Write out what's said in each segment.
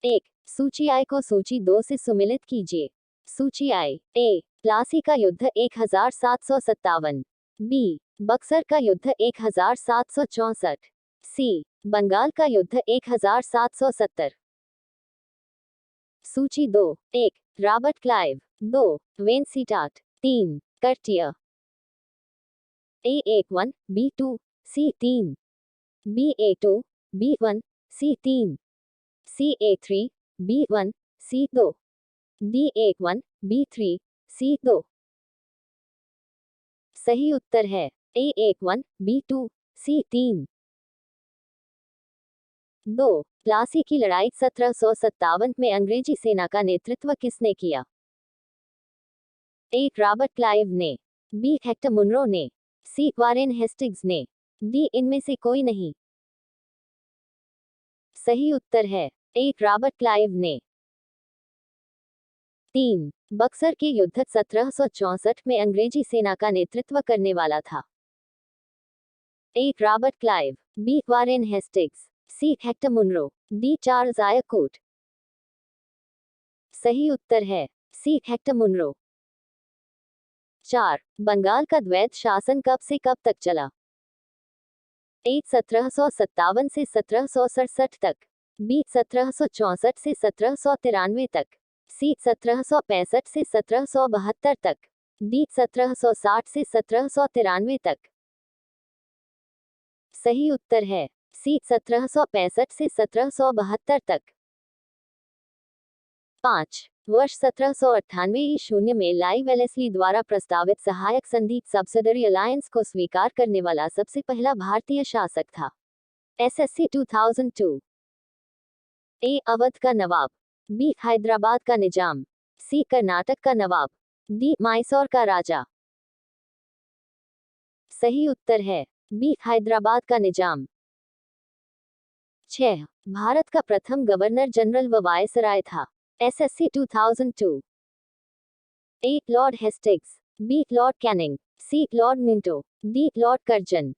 एक, सूची आई को सूची 2 से सुमिलित कीजिए। सूची आई। ए, प्लासी का युद्ध 1757। बी, बक्सर का युद्ध 1764। सी, बंगाल का युद्ध 1770। सूची 2। 1, Robert Clive. 2, वेनसीटाट। 3, कर्टियर। A1, B2, C3, BA2, B1, C3, CA3, B1, C2, D1, B3, C2। सही उत्तर है A1, B2, C3। 2, प्लासी की लड़ाई 1757 में अंग्रेजी सेना का नेतृत्व किसने किया? ए, रॉबर्ट क्लाइव ने। बी, हेक्टर मुनरो ने। सी, वारेन हेस्टिंग्स ने। डी, इनमें से कोई नहीं। सही उत्तर है ए, रॉबर्ट क्लाइव ने। 3, बक्सर के युद्ध 1764 में अंग्रेजी सेना का नेतृत्व करने वाला था? A, Robert Clive. B, Warren Hastings. C, Hector Munro. D, Charles Eyre Coote. सही उत्तर है सी, हेक्टर मुनरो। 4, बंगाल का द्वैत शासन कब से कब तक चला? ए, 1757 से 1767 तक। बी, 1764 से 1793 तक। सी, 1765 से 1772 तक। डी, 1760 से 1793 तक। सही उत्तर है सी, 1765 से 1772 तक। 5, वर्ष 1798 में लाई वेलेस्ली द्वारा प्रस्तावित सहायक संधि सब्सिडरी अलायंस को स्वीकार करने वाला सबसे पहला भारतीय शासक था? SSC 2002। ए, अवध का नवाब। बी, हैदराबाद का निजाम। सी, कर्नाटक का नवाब। डी, मैसूर का राजा। सही उत्तर है बी, हैदराबाद का निजाम। 6, भारत का प्रथम गवर्नर जनरल व वायसराय था? SSC 2002। A, Lord Hastings. B, Lord Canning. C, Lord Minto. D, Lord Curzon.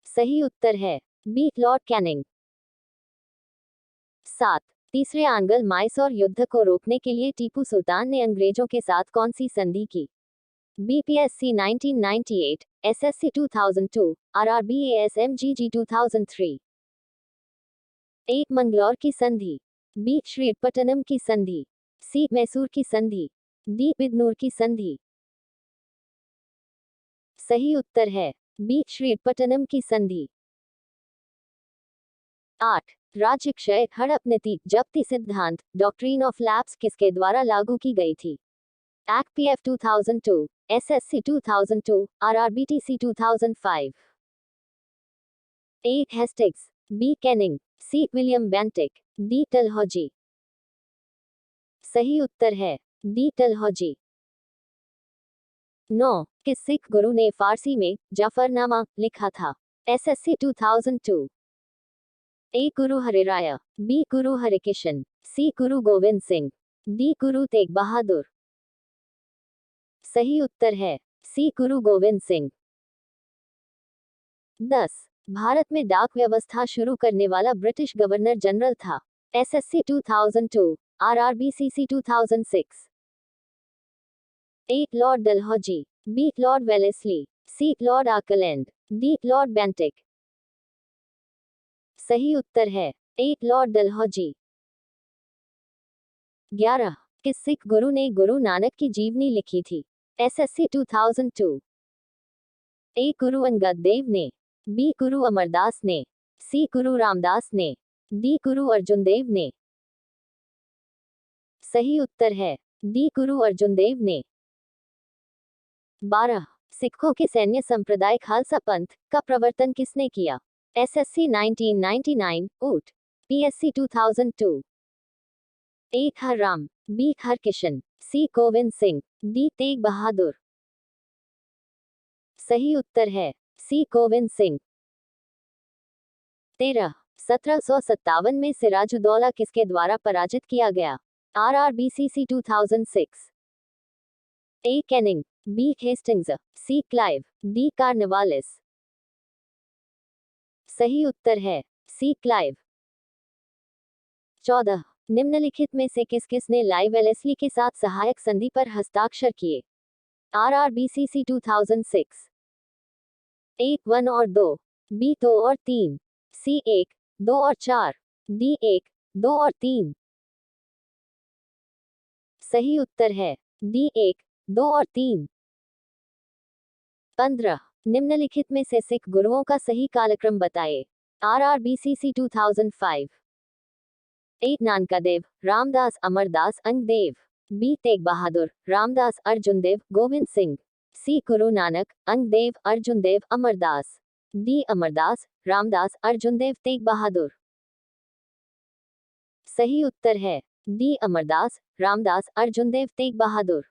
सही उत्तर है बी, लॉर्ड कैनिंग। 7, तीसरे आंग्ल मैसूर युद्ध को रोकने के लिए टीपू सुल्तान ने अंग्रेजों के साथ कौन सी संधि की? BPSC 1998, SSC 2002, RRB ASMGG 2003। ए, मंगलौर की संधि। बी, श्रीरपट्टनम की संधि। सी, मैसूर की संधि। डी, बिदनूर की संधि। सही उत्तर है बी, श्रीरपट्टनम की संधि। 8, राज्य क्षय हड़प नीति जब्ती सिद्धांत डॉक्ट्रीन ऑफ लैप्स किसके द्वारा लागू की गई थी? Act PF 2002, SSC 2002, RRBTC 2005। A, Hastings. B, Canning. C, William Bentinck. D, Dalhousie. सही उत्तर है डी, डलहौजी। 9, किस सिख गुरु ने फारसी में जफरनामा लिखा था? SSC 2002। ए, गुरु हरिराय। बी, गुरु हरिकिशन। सी, गुरु गोविंद सिंह। डी, गुरु तेग बहादुर। सही उत्तर है सी, गुरु गोविंद सिंह। 10, भारत में डाक व्यवस्था शुरू करने वाला ब्रिटिश गवर्नर जनरल था? SSC 2002, RRBCC 2006। A, Lord Dalhousie. B, Lord Wellesley. C, Lord Auckland. D, Lord Bentinck. सही उत्तर है ए, लॉर्ड डलहौजी। 11, किस सिख गुरु ने गुरु नानक की जीवनी लिखी थी? SSC 2002। ए, गुरु अंगद देव ने। बी, गुरु अमरदास ने। सी, गुरु रामदास ने। डी, गुरु अर्जुन देव ने। सही उत्तर है डी, गुरु अर्जुन देव ने। 12, सिखों के सैन्य संप्रदाय खालसा पंथ का प्रवर्तन किसने किया? SSC 1999, ऊट। PSC 2002। ए, हरराम। बी, हरकिशन। सी, गोविंद सिंह। डी, तेग बहादुर। सही उत्तर है सी, गोविंद सिंह। 13, 1757 में सिराजुद्दौला किसके द्वारा पराजित किया गया? RRBCC 2006। A, Canning. B, Hastings. C, Clive. D, Cornwallis. सही उत्तर है सी, क्लाइव। 14 निम्नलिखित में से किसने लाइव एलएसली के साथ सहायक संधि पर हस्ताक्षर किए? RRBCC 2006 1, 1 और 2, B 2 और 3, C 1, 2 और 4, D 1, 2 और 3। सही उत्तर है D 1, 2 और 3। 15 निम्नलिखित में से सिख गुरुओं का सही कालक्रम बताएं। RRBCC 2005 1 नानकादेव, रामदास, अमरदास, अंगदेव। B तेग बहादुर, रामदास, अर्जुन देव, गोविंद सिंह। C गुरु नानक, अंगदेव, अर्जुन देव, अमरदास। D अमरदास, रामदास, अर्जुन देव, तेग बहादुर। सही उत्तर है D अमरदास, रामदास, अर्जुन देव, तेग बहादुर।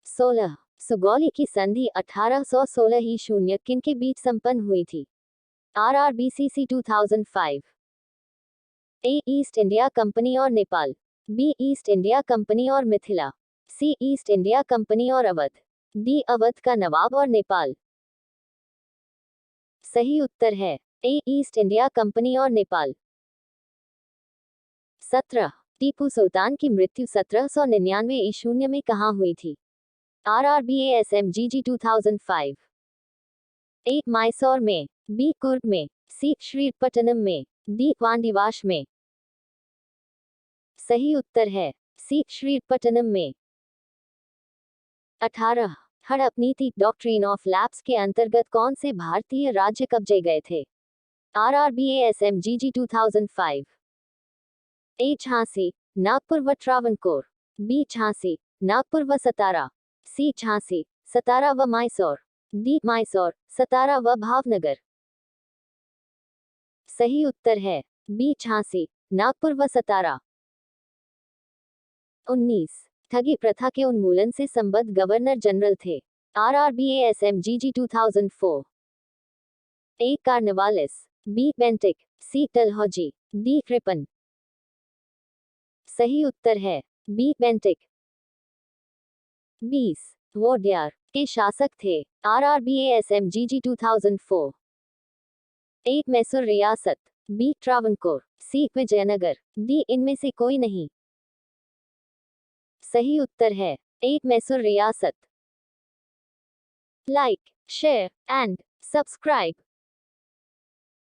16 सुगौली की संधि 1816 ही शून्य किन के बीच संपन्न हुई थी? RRBCC 2005 A East India Company और Nepal. B East India Company और Mithila. C East India Company और अवध। D अवध का नवाब और नेपाल। सही उत्तर है A ईस्ट इंडिया कंपनी और नेपाल। 17 टीपू सुल्तान की मृत्यु 1799 ईशून्य में कहाँ हुई थी? RRBASMGG 2005 A मैसूर में। B कुर्ग में। C श्रीपट्टनम में। D वांडीवाश में। सही उत्तर है C श्रीपट्टनम में। 18 हड़प नीति डॉक्ट्रिन ऑफ लैप्स के अंतर्गत कौन से भारतीय राज्य कब्जे गए थे? RRBASMGG 2005 A झांसी, नागपुर व ट्रावनकोर। B झांसी, नागपुर व सतारा। C झांसी, सतारा व मैसूर। D मैसूर, सतारा व भावनगर। सही उत्तर है B झांसी, नागपुर व सतारा। 19 ठगी प्रथा के उन्मूलन से संबद्ध गवर्नर जनरल थे? RRBASMGG 2004 A Cornwallis. B Bentinck. C Dalhousie. D क्रिपन। सही उत्तर है B बेंटिक। 20 वोडियार के शासक थे? RRBASMGG 2004 A मैसूर रियासत। B Travancore. C Vijayanagar. D इनमें से कोई नहीं। सही उत्तर है A मैसूर रियासत। Like, share and subscribe.